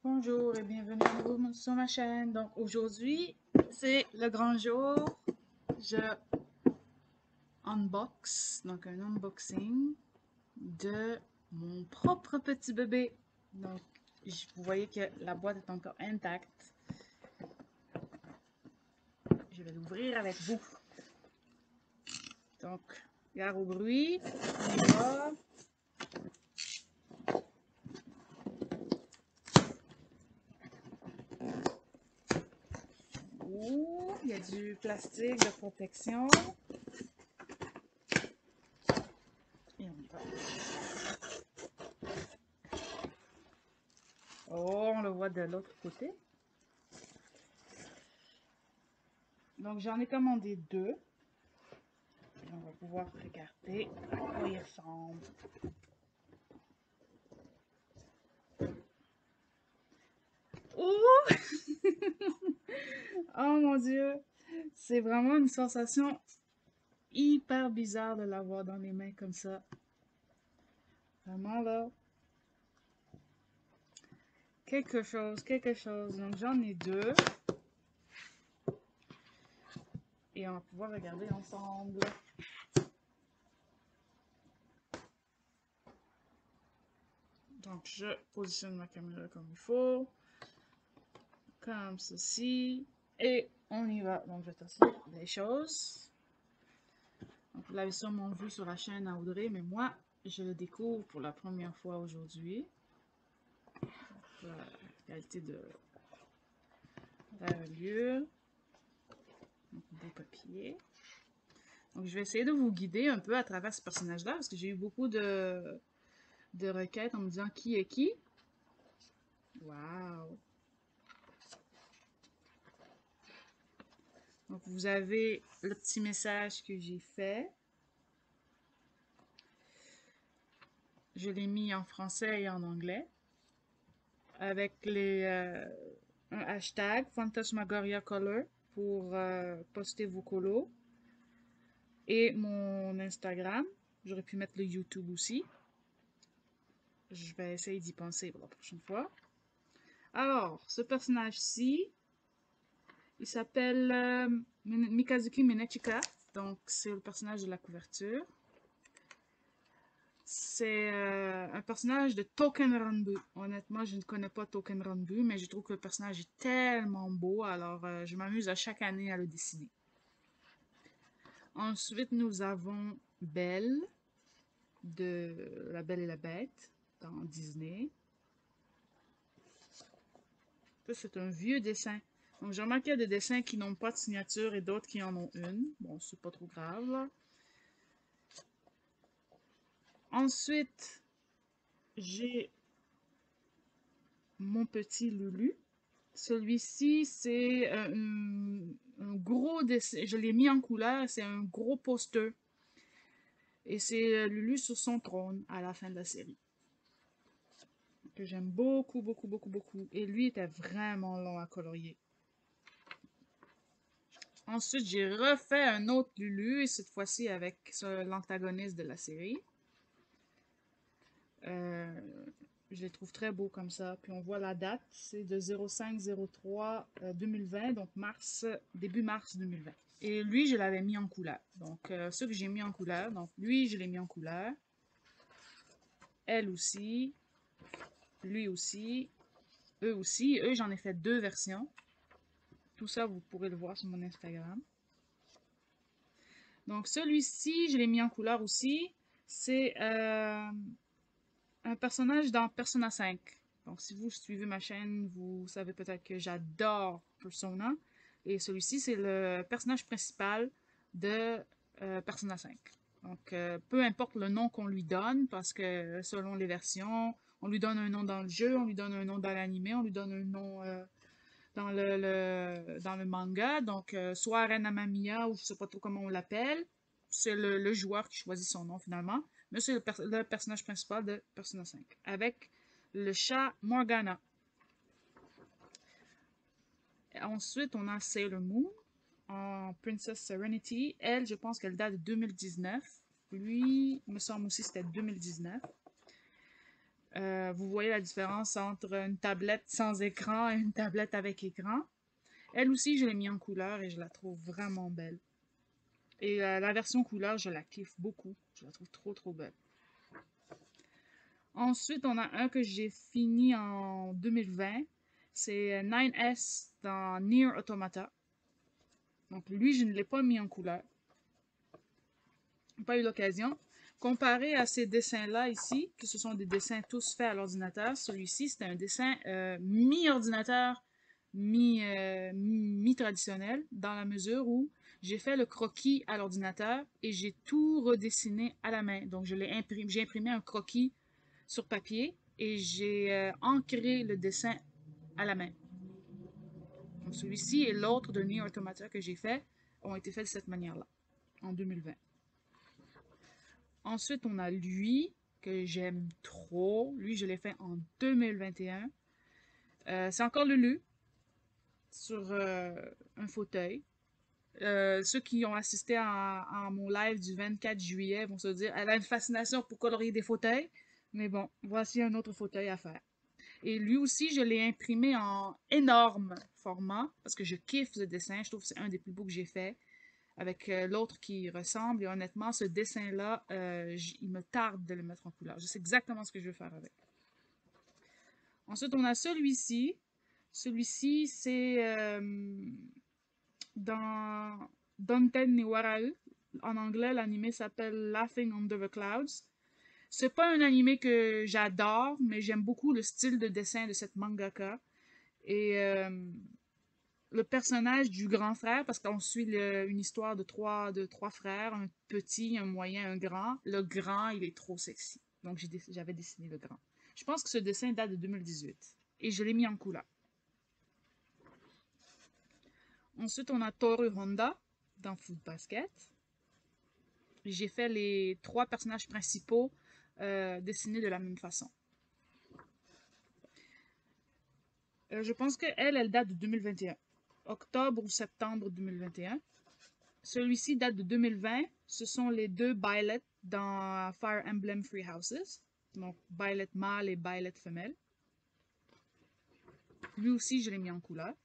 Bonjour et bienvenue à nouveau sur ma chaîne. Donc aujourd'hui, c'est le grand jour. Je unbox, donc un unboxing de mon propre petit bébé. Donc vous voyez que la boîte est encore intacte. Je vais l'ouvrir avec vous. Donc, gare au bruit, on y va. Ouh, il y a du plastique de protection. Et on y va. Oh, on le voit de l'autre côté. Donc j'en ai commandé deux. Et on va pouvoir regarder à quoi ils ressemblent. Ouh! Oh mon Dieu! C'est vraiment une sensation hyper bizarre de l'avoir dans les mains comme ça. Vraiment là. Quelque chose, quelque chose. Donc j'en ai deux. Et on va pouvoir regarder ensemble. Donc je positionne ma caméra comme il faut. Comme ceci. Et on y va. Donc je vais tester les choses. Donc, vous l'avez sûrement vu sur la chaîne à Audrey, mais moi, je le découvre pour la première fois aujourd'hui. La qualité de la reliure. Des papiers. Donc, je vais essayer de vous guider un peu à travers ce personnage-là, parce que j'ai eu beaucoup de requêtes en me disant qui est qui. Waouh! Donc, vous avez le petit message que j'ai fait. Je l'ai mis en français et en anglais. Avec un hashtag Phantasmagoria Color pour poster vos colos. Et mon Instagram. J'aurais pu mettre le YouTube aussi. Je vais essayer d'y penser pour la prochaine fois. Alors, ce personnage-ci, il s'appelle Mikazuki Minechika. Donc, c'est le personnage de la couverture. C'est un personnage de Touken Ranbu. Honnêtement, je ne connais pas Touken Ranbu, mais je trouve que le personnage est tellement beau, alors je m'amuse à chaque année à le dessiner. Ensuite, nous avons Belle, de La Belle et la Bête, dans Disney. Ça, c'est un vieux dessin. Donc, j'ai remarqué qu'il y a des dessins qui n'ont pas de signature et d'autres qui en ont une. Bon, c'est pas trop grave, là. Ensuite, j'ai mon petit Lulu. Celui-ci, c'est un gros dessin. Je l'ai mis en couleur. C'est un gros poster. Et c'est Lulu sur son trône à la fin de la série. Que j'aime beaucoup, beaucoup, beaucoup, beaucoup. Et lui était vraiment long à colorier. Ensuite, j'ai refait un autre Lulu, et cette fois-ci avec l'antagoniste de la série. Je les trouve très beaux comme ça. Puis on voit la date, c'est de 05-03-2020, donc début mars 2020. Et lui, je l'avais mis en couleur. Donc, ceux que j'ai mis en couleur, donc lui, je l'ai mis en couleur. Elle aussi. Lui aussi. Eux aussi. Eux, j'en ai fait deux versions. Tout ça, vous pourrez le voir sur mon Instagram. Donc, celui-ci, je l'ai mis en couleur aussi. C'est un personnage dans Persona 5. Donc, si vous suivez ma chaîne, vous savez peut-être que j'adore Persona. Et celui-ci, c'est le personnage principal de Persona 5. Donc, peu importe le nom qu'on lui donne, parce que selon les versions, on lui donne un nom dans le jeu, on lui donne un nom dans l'anime, on lui donne un nom dans le manga. Donc, soit Ren Amamiya, ou je sais pas trop comment on l'appelle. C'est le joueur qui choisit son nom finalement. Mais c'est le personnage principal de Persona 5. Avec le chat Morgana. Ensuite, on a Sailor Moon en Princess Serenity. Elle, je pense qu'elle date de 2019. Lui, il me semble aussi que c'était 2019. Vous voyez la différence entre une tablette sans écran et une tablette avec écran. Elle aussi, je l'ai mis en couleur et je la trouve vraiment belle. Et la version couleur, je la kiffe beaucoup. Je la trouve trop, trop belle. Ensuite, on a un que j'ai fini en 2020. C'est 9S dans Nier Automata. Donc lui, je ne l'ai pas mis en couleur. Pas eu l'occasion. Comparé à ces dessins-là ici, que ce sont des dessins tous faits à l'ordinateur, celui-ci, c'était un dessin mi-ordinateur, mi-traditionnel, dans la mesure où j'ai fait le croquis à l'ordinateur et j'ai tout redessiné à la main. Donc, j'ai imprimé un croquis sur papier et j'ai ancré le dessin à la main. Donc, celui-ci et l'autre de Nier Automata que j'ai fait ont été faits de cette manière-là, en 2020. Ensuite, on a lui, que j'aime trop. Lui, je l'ai fait en 2021. C'est encore Lulu, sur un fauteuil. Ceux qui ont assisté à mon live du 24 juillet vont se dire, elle a une fascination pour colorier des fauteuils. Mais bon, voici un autre fauteuil à faire. Et lui aussi, je l'ai imprimé en énorme format, parce que je kiffe ce dessin. Je trouve que c'est un des plus beaux que j'ai fait, avec l'autre qui ressemble. Et honnêtement, ce dessin-là, il me tarde de le mettre en couleur. Je sais exactement ce que je veux faire avec. Ensuite, on a celui-ci. Celui-ci, c'est dans Danten ni Warau. En anglais, l'anime s'appelle Laughing Under the Clouds. C'est pas un anime que j'adore, mais j'aime beaucoup le style de dessin de cette mangaka. Et le personnage du grand frère, parce qu'on suit une histoire de trois frères, un petit, un moyen, un grand. Le grand, il est trop sexy. Donc j'avais dessiné le grand. Je pense que ce dessin date de 2018. Et je l'ai mis en couleur. Ensuite, on a Toru Honda dans Fruit Basket. J'ai fait les trois personnages principaux dessinés de la même façon. Je pense qu'elle, elle date de 2021. Octobre ou septembre 2021. Celui-ci date de 2020. Ce sont les deux Byleth dans Fire Emblem Free Houses. Donc, Byleth mâle et Byleth femelle. Lui aussi, je l'ai mis en couleur.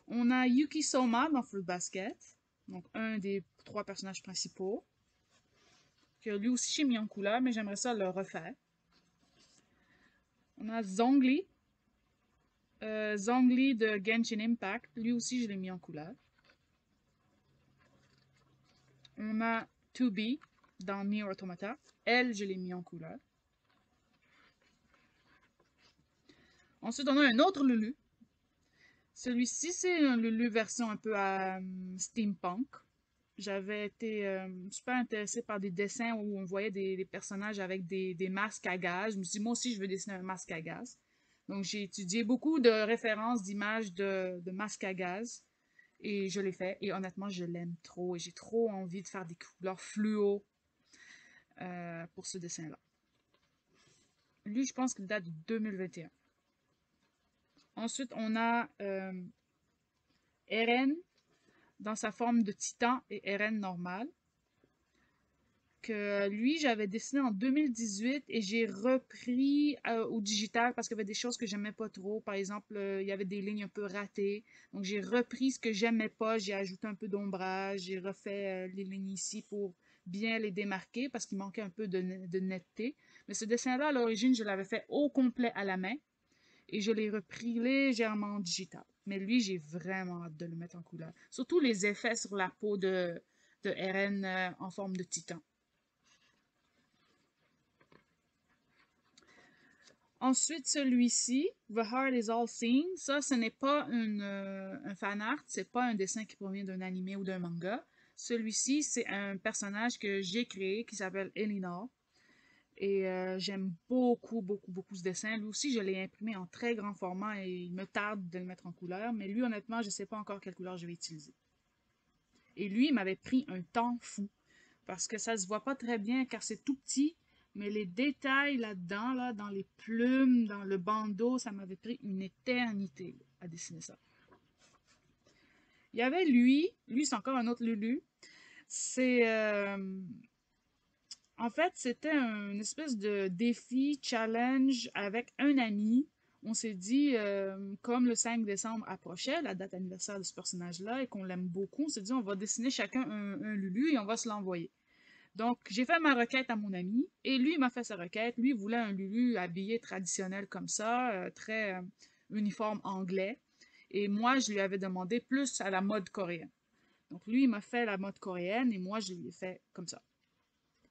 On a Yuki Soma dans Fruit Basket. Donc, un des trois personnages principaux. Que lui aussi, j'ai mis en couleur, mais j'aimerais ça le refaire. On a Zhongli. Zhongli de Genshin Impact. Lui aussi, je l'ai mis en couleur. On a 2B dans Nier Automata. Elle, je l'ai mis en couleur. Ensuite, on a un autre Lulu. Celui-ci, c'est un Lulu version un peu à steampunk. J'avais été super intéressée par des dessins où on voyait des personnages avec des masques à gaz. Je me suis dit, moi aussi, je veux dessiner un masque à gaz. Donc, j'ai étudié beaucoup de références d'images de masques à gaz. Et je l'ai fait. Et honnêtement, je l'aime trop. Et j'ai trop envie de faire des couleurs fluo pour ce dessin-là. Lui, je pense qu'il date de 2021. Ensuite, on a Eren dans sa forme de titan et Eren normal. Que lui, j'avais dessiné en 2018 et j'ai repris au digital parce qu'il y avait des choses que j'aimais pas trop. Par exemple, il y avait des lignes un peu ratées. Donc, j'ai repris ce que j'aimais pas, j'ai ajouté un peu d'ombrage, j'ai refait les lignes ici pour bien les démarquer parce qu'il manquait un peu de netteté. Mais ce dessin-là, à l'origine, je l'avais fait au complet à la main et je l'ai repris légèrement en digital. Mais lui, j'ai vraiment hâte de le mettre en couleur. Surtout les effets sur la peau de Eren en forme de titan. Ensuite, celui-ci, The Heart is All Seen, ça, ce n'est pas un fan art, c'est pas un dessin qui provient d'un animé ou d'un manga. Celui-ci, c'est un personnage que j'ai créé qui s'appelle Elinor. Et j'aime beaucoup, beaucoup, beaucoup ce dessin. Lui aussi, je l'ai imprimé en très grand format et il me tarde de le mettre en couleur. Mais lui, honnêtement, je ne sais pas encore quelle couleur je vais utiliser. Et lui, il m'avait pris un temps fou. Parce que ça se voit pas très bien car c'est tout petit. Mais les détails là-dedans, là, dans les plumes, dans le bandeau, ça m'avait pris une éternité à dessiner ça. Il y avait lui c'est encore un autre Lulu. C'est En fait, c'était une espèce de défi, challenge avec un ami. On s'est dit, comme le 5 décembre approchait, la date anniversaire de ce personnage-là, et qu'on l'aime beaucoup, on s'est dit, on va dessiner chacun un Lulu et on va se l'envoyer. Donc, j'ai fait ma requête à mon ami, et lui m'a fait sa requête. Lui voulait un Lulu habillé traditionnel comme ça, très uniforme anglais. Et moi, je lui avais demandé plus à la mode coréenne. Donc, lui, il m'a fait la mode coréenne, et moi, je lui ai fait comme ça.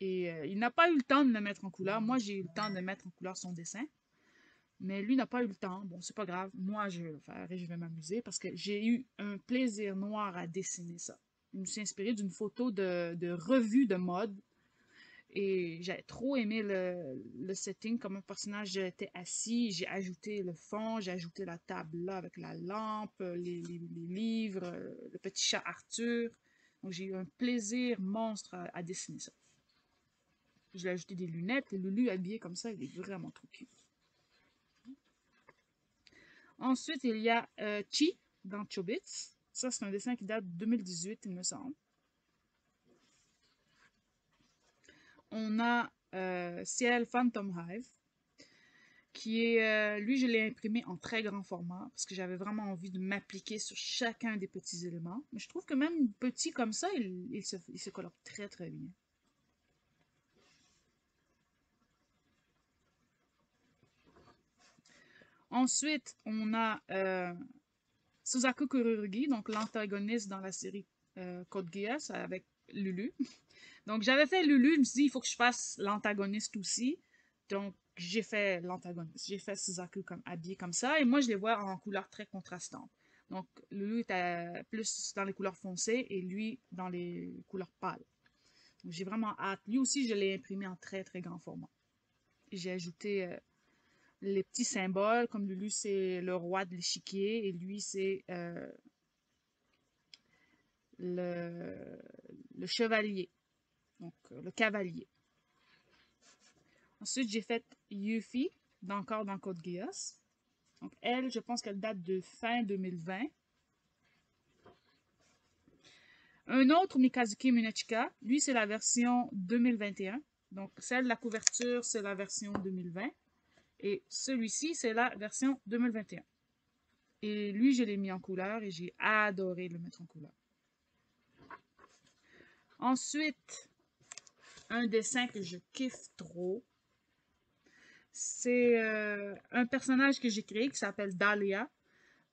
Et il n'a pas eu le temps de le mettre en couleur. Moi, j'ai eu le temps de mettre en couleur son dessin. Mais lui n'a pas eu le temps. Bon, c'est pas grave. Moi, je vais le faire et je vais m'amuser parce que j'ai eu un plaisir noir à dessiner ça. Je me suis inspirée d'une photo de revue de mode et j'ai trop aimé le setting, comme un personnage était assis. J'ai ajouté le fond, j'ai ajouté la table là avec la lampe, les livres, le petit chat Arthur. Donc j'ai eu un plaisir monstre à dessiner ça. Je lui ai ajouté des lunettes et Lulu habillé comme ça, il est vraiment trop cute. Ensuite, il y a Chi dans Chobits. Ça, c'est un dessin qui date de 2018, il me semble. On a Ciel Phantom Hive, qui est, lui, je l'ai imprimé en très grand format, parce que j'avais vraiment envie de m'appliquer sur chacun des petits éléments. Mais je trouve que même petit comme ça, il se colore très très bien. Ensuite, on a Suzaku Kururugi, donc l'antagoniste dans la série Code Geass avec Lulu. Donc j'avais fait Lulu, je me suis dit il faut que je fasse l'antagoniste aussi. Donc j'ai fait l'antagoniste. J'ai fait Suzaku comme habillé comme ça et moi je les vois en couleurs très contrastantes. Donc Lulu est plus dans les couleurs foncées et lui dans les couleurs pâles. Donc j'ai vraiment hâte. Lui aussi je l'ai imprimé en très très grand format. J'ai ajouté les petits symboles, comme Lulu, c'est le roi de l'échiquier, et lui, c'est le, le chevalier, donc le cavalier. Ensuite, j'ai fait Yuffie, encore dans Code Geass. Donc, elle, je pense qu'elle date de fin 2020. Un autre, Mikazuki Munechika, lui, c'est la version 2021. Donc, celle de la couverture, c'est la version 2020. Et celui-ci, c'est la version 2021. Et lui, je l'ai mis en couleur et j'ai adoré le mettre en couleur. Ensuite, un dessin que je kiffe trop, c'est un personnage que j'ai créé qui s'appelle Dahlia.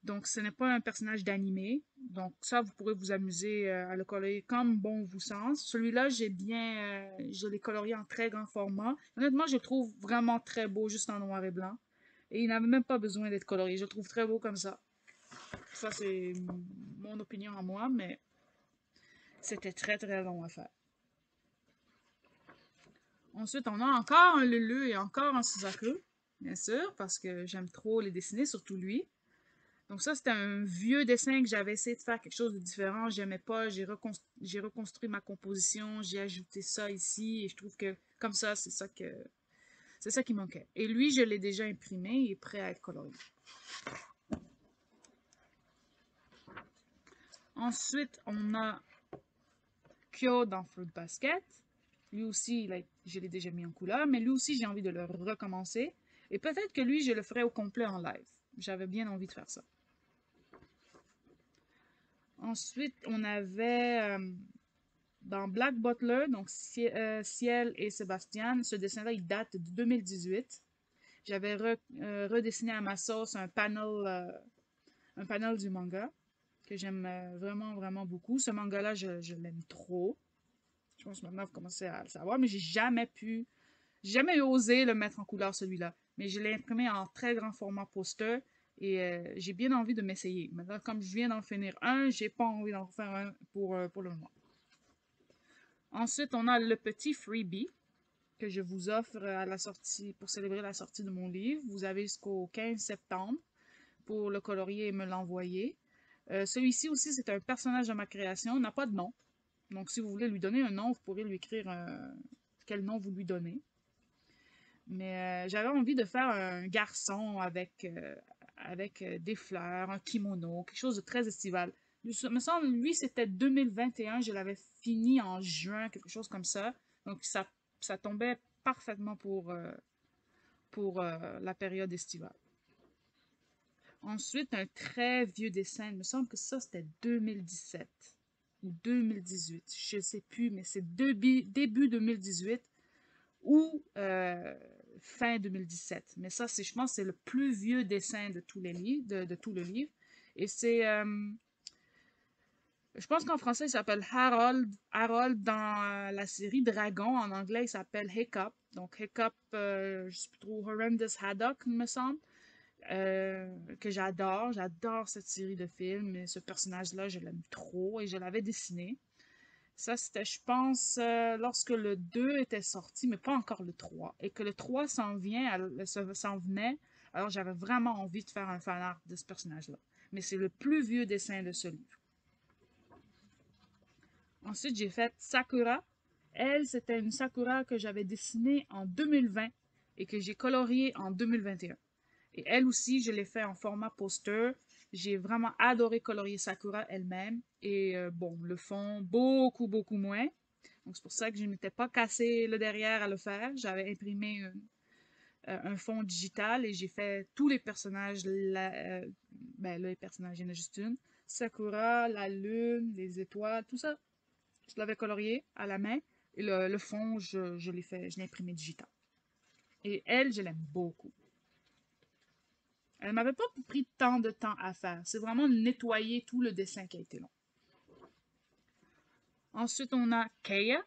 Donc, ce n'est pas un personnage d'animé. Donc, ça, vous pourrez vous amuser à le colorer comme bon vous semble. Celui-là, je l'ai colorié en très grand format. Honnêtement, je le trouve vraiment très beau, juste en noir et blanc. Et il n'avait même pas besoin d'être colorié. Je le trouve très beau comme ça. Ça, c'est mon opinion à moi, mais c'était très, très long à faire. Ensuite, on a encore un Lulu et encore un Suzaku, bien sûr, parce que j'aime trop les dessiner, surtout lui. Donc ça, c'était un vieux dessin que j'avais essayé de faire quelque chose de différent. J'aimais pas, j'ai reconstruit ma composition, j'ai ajouté ça ici, et je trouve que comme ça, c'est ça qui manquait. Et lui, je l'ai déjà imprimé et prêt à être colorié. Ensuite, on a Kyo dans Fruit Basket. Lui aussi, je l'ai déjà mis en couleur, mais lui aussi, j'ai envie de le recommencer. Et peut-être que lui, je le ferai au complet en live. J'avais bien envie de faire ça. Ensuite, on avait dans Black Butler, donc Ciel et Sébastien. Ce dessin-là, il date de 2018. J'avais redessiné à ma sauce un panel du manga que j'aime vraiment, vraiment beaucoup. Ce manga-là, je l'aime trop. Je pense que maintenant, vous commencez à le savoir, mais j'ai jamais osé le mettre en couleur, celui-là. Mais je l'ai imprimé en très grand format poster et j'ai bien envie de m'essayer. Maintenant, comme je viens d'en finir un, j'ai pas envie d'en refaire un pour le moment. Ensuite, on a le petit freebie que je vous offre à la sortie, pour célébrer la sortie de mon livre. Vous avez jusqu'au 15 septembre pour le colorier et me l'envoyer. Celui-ci aussi, c'est un personnage de ma création, il n'a pas de nom. Donc, si vous voulez lui donner un nom, vous pourrez lui écrire quel nom vous lui donnez. Mais j'avais envie de faire un garçon avec des fleurs, un kimono, quelque chose de très estival. Il me semble, lui, c'était 2021, je l'avais fini en juin, quelque chose comme ça. Donc, puis ça tombait parfaitement pour la période estivale. Ensuite, un très vieux dessin, il me semble que ça c'était 2017 ou 2018, je ne sais plus, mais c'est début 2018 ou fin 2017. Mais ça, je pense, c'est le plus vieux dessin de tous les livres, de tout le livre. Et c'est, je pense qu'en français, il s'appelle Harold. Harold dans la série Dragon, en anglais, il s'appelle Hiccup. Donc Hiccup, je sais plus trop, Horrendous Haddock, il me semble. Que j'adore. J'adore cette série de films. Et ce personnage-là, je l'aime trop et je l'avais dessiné. Ça, c'était, je pense, lorsque le 2 était sorti, mais pas encore le 3. Et que le 3 s'en venait. Alors, j'avais vraiment envie de faire un fanart de ce personnage-là. Mais c'est le plus vieux dessin de ce livre. Ensuite, j'ai fait Sakura. Elle, c'était une Sakura que j'avais dessinée en 2020 et que j'ai coloriée en 2021. Et elle aussi, je l'ai fait en format poster. J'ai vraiment adoré colorier Sakura elle-même. Et bon, le fond, beaucoup, beaucoup moins. Donc, c'est pour ça que je ne m'étais pas cassé le derrière à le faire. J'avais imprimé un fond digital et j'ai fait tous les personnages. Ben, là, les personnages, il y en a juste une. Sakura, la lune, les étoiles, tout ça. Je l'avais colorié à la main. Et le fond, je l'ai fait, je l'ai imprimé digital. Et elle, je l'aime beaucoup. Elle m'avait pas pris tant de temps à faire. C'est vraiment nettoyer tout le dessin qui a été long. Ensuite, on a Keiya.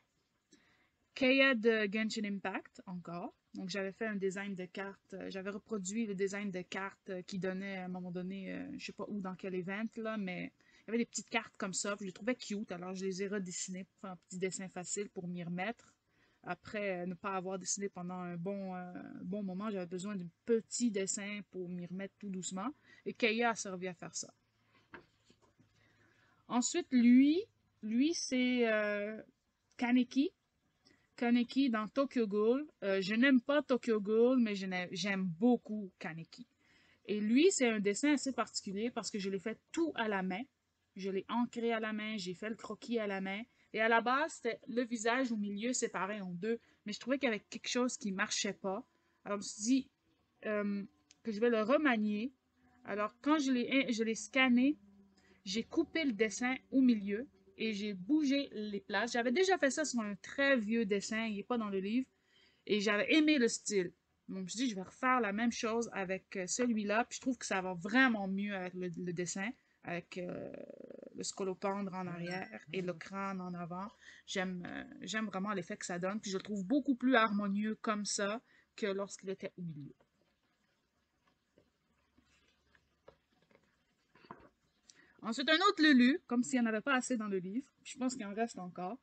Keiya de Genshin Impact, encore. Donc, j'avais fait un design de carte. J'avais reproduit le design de carte qui donnait à un moment donné, je sais pas où, dans quel event, là, mais il y avait des petites cartes comme ça. Je les trouvais cute, alors je les ai redessinées pour faire un petit dessin facile pour m'y remettre. Après ne pas avoir dessiné pendant un bon moment, j'avais besoin d'un petit dessin pour m'y remettre tout doucement. Et Keiya a servi à faire ça. Ensuite, lui c'est Kaneki. Kaneki dans Tokyo Ghoul. Je n'aime pas Tokyo Ghoul, mais j'aime beaucoup Kaneki. Et lui, c'est un dessin assez particulier parce que je l'ai fait tout à la main. Je l'ai ancré à la main, j'ai fait le croquis à la main. Et à la base, c'était le visage au milieu séparé en deux. Mais je trouvais qu'il y avait quelque chose qui ne marchait pas. Alors, je me suis dit euh, que je vais le remanier. Alors, quand je l'ai scanné, j'ai coupé le dessin au milieu et j'ai bougé les places. J'avais déjà fait ça sur un très vieux dessin, il n'est pas dans le livre, et j'avais aimé le style. Donc, je me suis dit, je vais refaire la même chose avec celui-là, puis je trouve que ça va vraiment mieux avec le dessin, avec le scolopendre en arrière et le crâne en avant. J'aime vraiment l'effet que ça donne, puis je le trouve beaucoup plus harmonieux comme ça que lorsqu'il était au milieu. Ensuite, un autre Lulu, comme s'il n'y en avait pas assez dans le livre. Je pense qu'il en reste encore.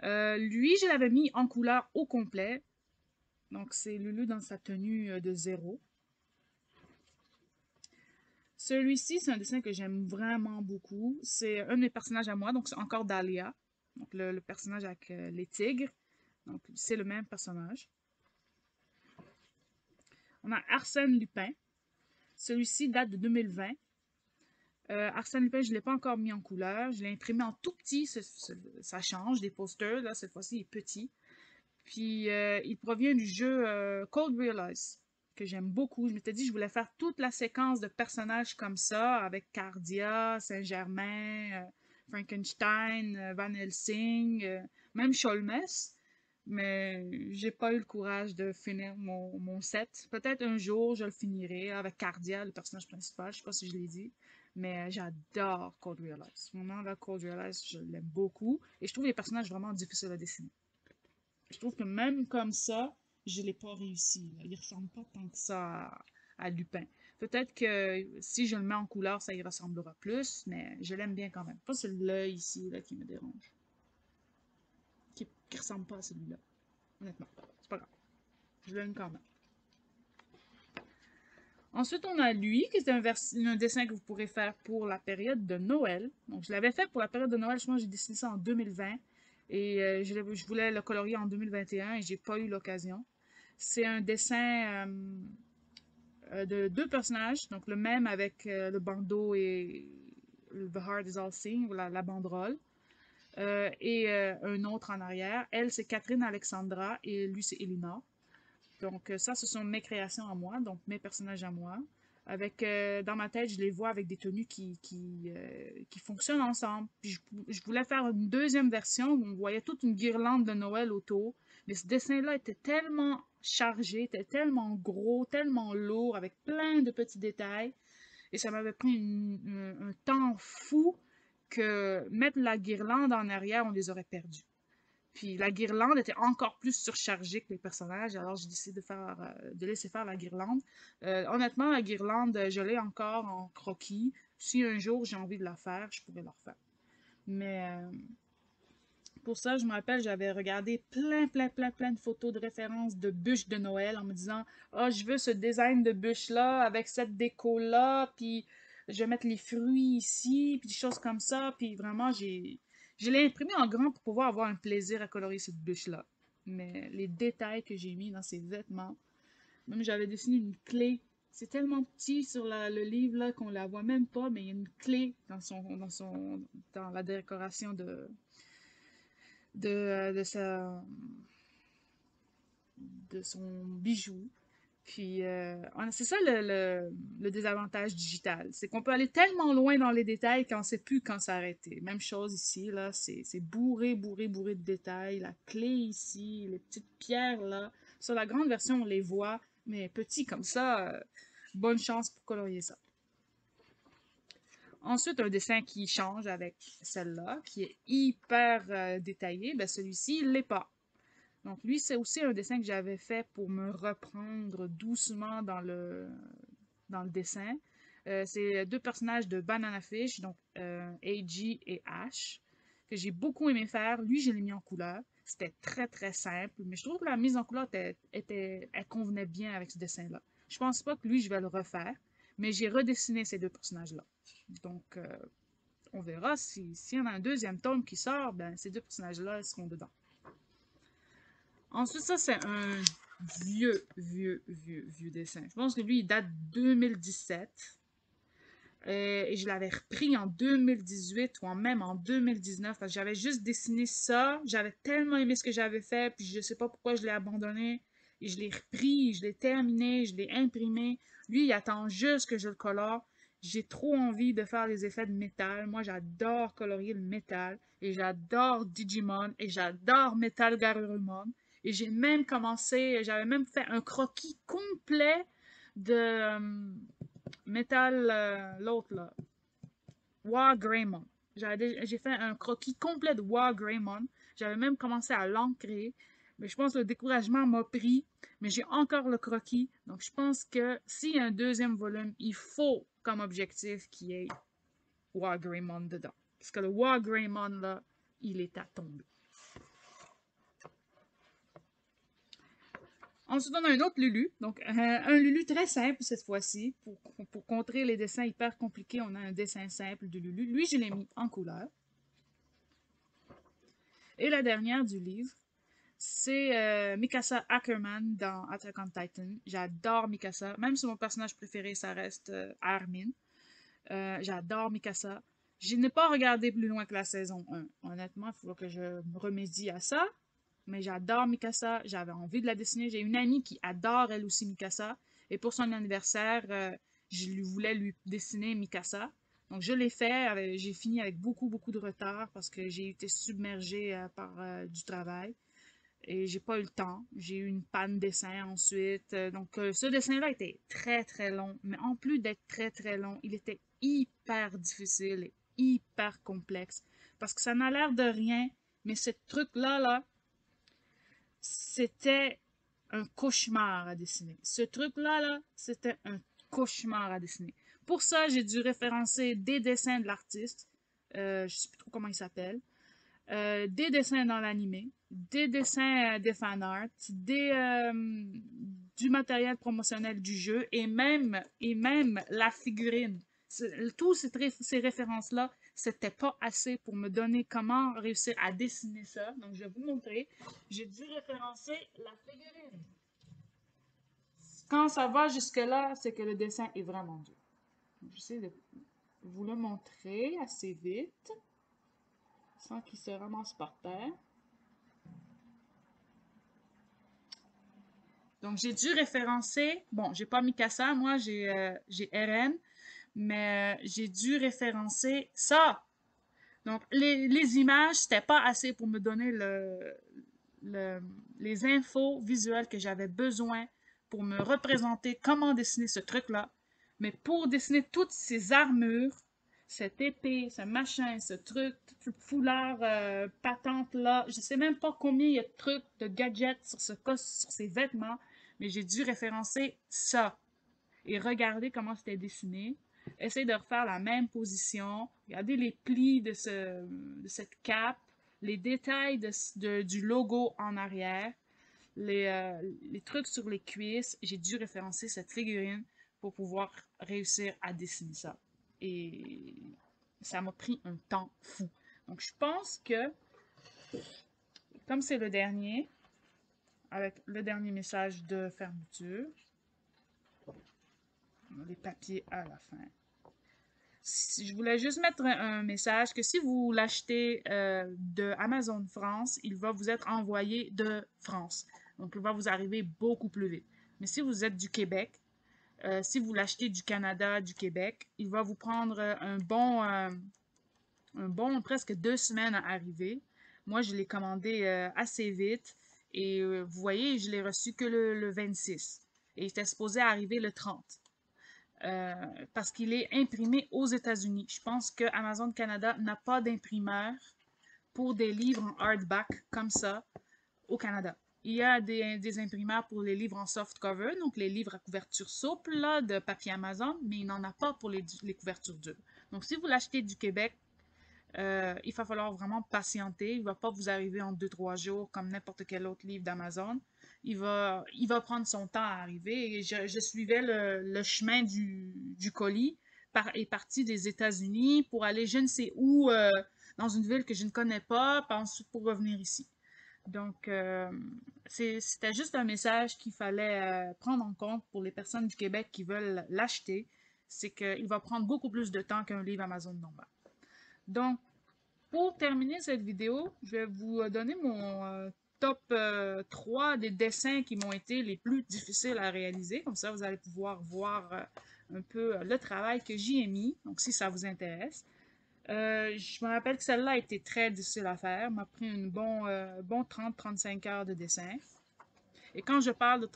Lui, je l'avais mis en couleur au complet. Donc, c'est Lulu dans sa tenue de zéro. Celui-ci, c'est un dessin que j'aime vraiment beaucoup. C'est un de mes personnages à moi, donc c'est encore Dahlia. Donc, le personnage avec les tigres. Donc, c'est le même personnage. On a Arsène Lupin. Celui-ci date de 2020. Arsène Lupin, je ne l'ai pas encore mis en couleur. Je l'ai imprimé en tout petit. Ça change des posters. Là, cette fois-ci, il est petit. Puis, il provient du jeu Cold Realize, que j'aime beaucoup. Je m'étais dit que je voulais faire toute la séquence de personnages comme ça, avec Cardia, Saint-Germain, Frankenstein, Van Helsing, même Sholmes. Mais j'ai pas eu le courage de finir mon set. Peut-être un jour, je le finirai avec Cardia, le personnage principal. Je sais pas si je l'ai dit. Mais j'adore Cold Realize. Vraiment, là, Cold Realize, je l'aime beaucoup. Et je trouve les personnages vraiment difficiles à dessiner. Je trouve que même comme ça, je l'ai pas réussi. Là. Il ressemble pas tant que ça à Lupin. Peut-être que si je le mets en couleur, ça y ressemblera plus, mais je l'aime bien quand même. Pas c'est l'œil ici là, qui me dérange. Qui ressemble pas à celui-là. Honnêtement. C'est pas grave. Je l'aime quand même. Ensuite, on a lui, qui est un dessin que vous pourrez faire pour la période de Noël. Donc, je l'avais fait pour la période de Noël. Je pense que j'ai dessiné ça en 2020. Et je voulais le colorier en 2021 et j'ai pas eu l'occasion. C'est un dessin de deux personnages, donc le même avec le bandeau et The Heart is All Seeing, ou la banderole. un autre en arrière. Elle, c'est Catherine Alexandra et lui, c'est Elina. Donc, ça, ce sont mes créations à moi, donc mes personnages à moi. Avec, dans ma tête, je les vois avec des tenues qui fonctionnent ensemble. Puis je voulais faire une deuxième version où on voyait toute une guirlande de Noël autour. Mais ce dessin-là était tellement chargé, était tellement gros, tellement lourd, avec plein de petits détails. Et ça m'avait pris un temps fou que mettre la guirlande en arrière, on les aurait perdus. Puis la guirlande était encore plus surchargée que les personnages, alors j'ai décidé de laisser faire la guirlande. Honnêtement, la guirlande, je l'ai encore en croquis. Si un jour j'ai envie de la faire, je pourrais la refaire. Mais pour ça, je me rappelle, j'avais regardé plein de photos de références de bûches de Noël en me disant, ah, je veux ce design de bûche-là avec cette déco-là, puis je vais mettre les fruits ici, puis des choses comme ça. Puis vraiment, je l'ai imprimé en grand pour pouvoir avoir un plaisir à colorier cette bûche-là. Mais les détails que j'ai mis dans ces vêtements, même j'avais dessiné une clé. C'est tellement petit sur le livre là qu'on la voit même pas, mais il y a une clé dans la décoration de de son bijou. Puis, c'est ça le désavantage digital. C'est qu'on peut aller tellement loin dans les détails qu'on ne sait plus quand s'arrêter. Même chose ici, là, c'est bourré de détails. La clé ici, les petites pierres là. Sur la grande version, on les voit, mais petit comme ça, bonne chance pour colorier ça. Ensuite, un dessin qui change avec celle-là, qui est hyper détaillé, ben celui-ci, il l'est pas. Donc lui, c'est aussi un dessin que j'avais fait pour me reprendre doucement dans le dessin. C'est deux personnages de Banana Fish, donc AG et Ash, que j'ai beaucoup aimé faire. Lui, je l'ai mis en couleur. C'était très simple, mais je trouve que la mise en couleur elle convenait bien avec ce dessin-là. Je pense pas que lui, je vais le refaire, mais j'ai redessiné ces deux personnages-là. Donc, on verra s'il y en a un deuxième tome qui sort, ben, ces deux personnages-là seront dedans. Ensuite, ça, c'est un vieux dessin. Je pense que lui, il date de 2017. Et je l'avais repris en 2018 ou même en 2019 parce que j'avais juste dessiné ça. J'avais tellement aimé ce que j'avais fait, puis je sais pas pourquoi je l'ai abandonné. Et je l'ai repris, je l'ai terminé, je l'ai imprimé. Lui, il attend juste que je le colore. J'ai trop envie de faire les effets de métal. Moi, j'adore colorier le métal. Et j'adore Digimon. Et j'adore Metal Garurumon. Et j'avais même fait un croquis complet de Metal, l'autre là, War Greymon. J'ai fait un croquis complet de War Greymon. J'avais même commencé à l'ancrer. Mais je pense que le découragement m'a pris. Mais j'ai encore le croquis. Donc je pense que s'il y a un deuxième volume, il faut comme objectif qu'il y ait War Greymon dedans. Parce que le War Greymon là, il est à tomber. Ensuite, on a un autre Lulu. Donc, un Lulu très simple cette fois-ci. Pour contrer les dessins hyper compliqués, on a un dessin simple de Lulu. Lui, je l'ai mis en couleur. Et la dernière du livre, c'est Mikasa Ackerman dans Attack on Titan. J'adore Mikasa. Même si mon personnage préféré, ça reste Armin. J'adore Mikasa. Je n'ai pas regardé plus loin que la saison 1. Honnêtement, il faut que je me remédie à ça. Mais j'adore Mikasa. J'avais envie de la dessiner. J'ai une amie qui adore elle aussi Mikasa. Et pour son anniversaire, je voulais lui dessiner Mikasa. Donc je l'ai fait. J'ai fini avec beaucoup de retard parce que j'ai été submergée par du travail. Et j'ai pas eu le temps. J'ai eu une panne de dessin ensuite. Donc ce dessin-là était très long. Mais en plus d'être très long, il était hyper difficile et hyper complexe. Parce que ça n'a l'air de rien. Mais ce truc-là, c'était un cauchemar à dessiner. Ce truc-là, c'était un cauchemar à dessiner. Pour ça, j'ai dû référencer des dessins de l'artiste. Je sais plus trop comment il s'appelle. Des dessins dans l'animé, des dessins des fanarts, du matériel promotionnel du jeu et même la figurine. Tous ces références-là, c'était pas assez pour me donner comment réussir à dessiner ça. Donc, je vais vous montrer. J'ai dû référencer la figurine. Quand ça va jusque-là, c'est que le dessin est vraiment dur. J'essaie de vous le montrer assez vite. sans qu'il se ramasse par terre. Donc, j'ai dû référencer, bon, j'ai pas Mikasa, moi j'ai RN, mais j'ai dû référencer ça. Donc, les images, c'était pas assez pour me donner les infos visuelles que j'avais besoin pour me représenter comment dessiner ce truc-là. Mais pour dessiner toutes ces armures, cette épée, ce machin, ce truc, ce foulard patente-là, je sais même pas combien il y a de trucs, de gadgets sur sur ces vêtements, mais j'ai dû référencer ça et regarder comment c'était dessiné. Essayer de refaire la même position, regarder les plis de cette cape, les détails du logo en arrière, les trucs sur les cuisses. J'ai dû référencer cette figurine pour pouvoir réussir à dessiner ça. Et ça m'a pris un temps fou. Donc je pense que, comme c'est le dernier, avec le dernier message de fermeture, les papiers à la fin. Je voulais juste mettre un message que si vous l'achetez de Amazon France, il va vous être envoyé de France. Donc, il va vous arriver beaucoup plus vite. Mais si vous êtes du Québec, si vous l'achetez du Canada, du Québec, il va vous prendre un bon presque 2 semaines à arriver. Moi, je l'ai commandé assez vite et vous voyez, je l'ai reçu que le 26 et il était supposé arriver le 30. Parce qu'il est imprimé aux États-Unis. Je pense que Amazon Canada n'a pas d'imprimeur pour des livres en hardback comme ça au Canada. Il y a des imprimeurs pour les livres en soft cover, donc les livres à couverture souple là, de papier Amazon, mais il n'en a pas pour les couvertures dures. Donc si vous l'achetez du Québec, il va falloir vraiment patienter. Il ne va pas vous arriver en 2-3 jours comme n'importe quel autre livre d'Amazon. Il va prendre son temps à arriver. Et je suivais le chemin du colis et parti des États-Unis pour aller je ne sais où dans une ville que je ne connais pas, puis ensuite pour revenir ici. Donc, c'était juste un message qu'il fallait prendre en compte pour les personnes du Québec qui veulent l'acheter. C'est qu'il va prendre beaucoup plus de temps qu'un livre Amazon normal. Donc, pour terminer cette vidéo, je vais vous donner mon top 3 des dessins qui m'ont été les plus difficiles à réaliser. Comme ça, vous allez pouvoir voir un peu le travail que j'y ai mis, donc si ça vous intéresse. Je me rappelle que celle-là a été très difficile à faire. M'a pris une bon 30-35 heures de dessin. Et quand je parle de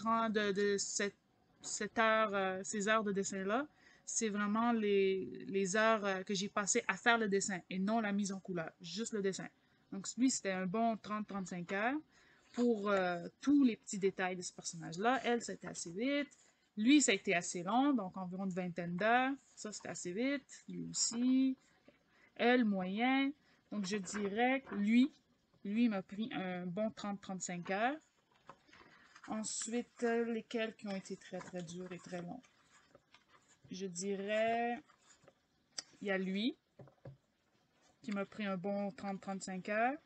ces heures de dessin-là, c'est vraiment les heures que j'ai passées à faire le dessin et non la mise en couleur, juste le dessin. Donc lui, c'était un bon 30-35 heures pour tous les petits détails de ce personnage-là. Elle, c'était assez vite. Lui, ça a été assez long, donc environ une vingtaine d'heures. Ça, c'était assez vite. Lui aussi. Elle, moyen. Donc je dirais que lui m'a pris un bon 30-35 heures. Ensuite, lesquels qui ont été très très durs et très longs. Je dirais, il y a lui, qui m'a pris un bon 30-35 heures.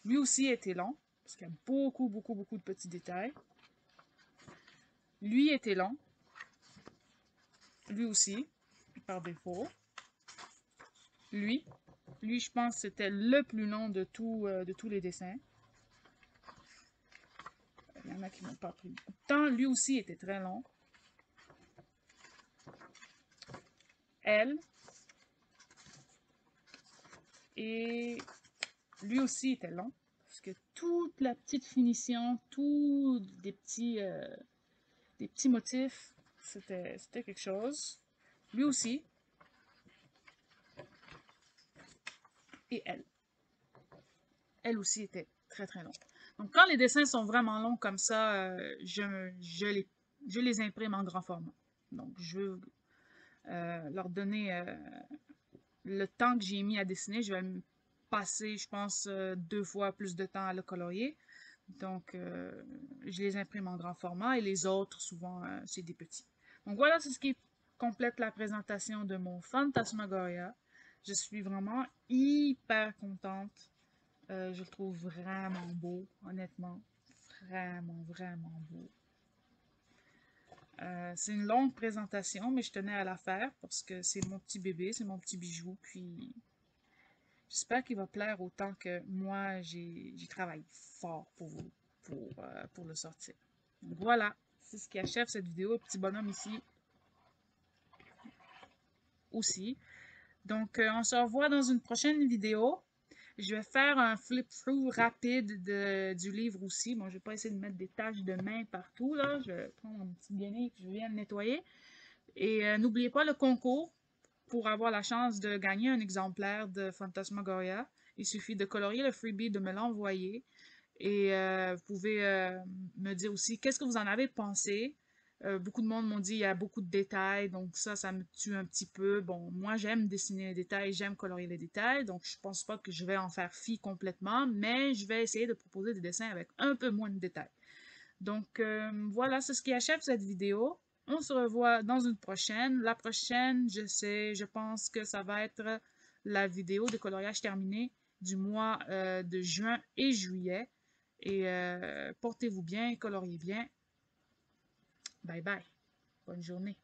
Lui aussi était long, parce qu'il y a beaucoup de petits détails. Lui était long. Lui aussi, par défaut. Lui, je pense que c'était le plus long de tous les dessins. Il y en a qui n'ont pas pris beaucoup de temps. Lui aussi était très long. Elle. Et lui aussi était long. Parce que toute la petite finition, tous des petits motifs, c'était quelque chose. Lui aussi. Et elle. Elle aussi était très très longue. Donc quand les dessins sont vraiment longs comme ça, je les imprime en grand format. Donc je veux leur donner le temps que j'ai mis à dessiner. Je vais me passer, je pense, 2 fois plus de temps à le colorier. Donc, je les imprime en grand format et les autres, souvent, c'est des petits. Donc voilà, c'est ce qui complète la présentation de mon Phantasmagoria. Je suis vraiment hyper contente. Je le trouve vraiment beau, honnêtement. Vraiment beau. C'est une longue présentation, mais je tenais à la faire parce que c'est mon petit bébé, c'est mon petit bijou. Puis, J'espère qu'il va plaire autant que moi, j'ai travaillé fort pour vous, pour le sortir. Donc voilà, c'est ce qui achève cette vidéo. Le petit bonhomme ici aussi. Donc, on se revoit dans une prochaine vidéo. Je vais faire un flip-through rapide du livre aussi. Bon, je vais pas essayer de mettre des taches de main partout, là. Je vais prendre mon petit guenille et je viens le nettoyer. Et n'oubliez pas le concours pour avoir la chance de gagner un exemplaire de Phantasmagoria. Il suffit de colorier le freebie, de me l'envoyer. Et vous pouvez me dire aussi qu'est-ce que vous en avez pensé. Beaucoup de monde m'ont dit il y a beaucoup de détails, donc ça me tue un petit peu. Bon, moi j'aime dessiner les détails, j'aime colorier les détails, donc je pense pas que je vais en faire fi complètement, mais je vais essayer de proposer des dessins avec un peu moins de détails. Donc voilà, c'est ce qui achève cette vidéo. On se revoit dans une prochaine. La prochaine, je pense que ça va être la vidéo de coloriage terminé du mois de juin et juillet. Et portez-vous bien, coloriez bien. Bye bye. Bonne journée.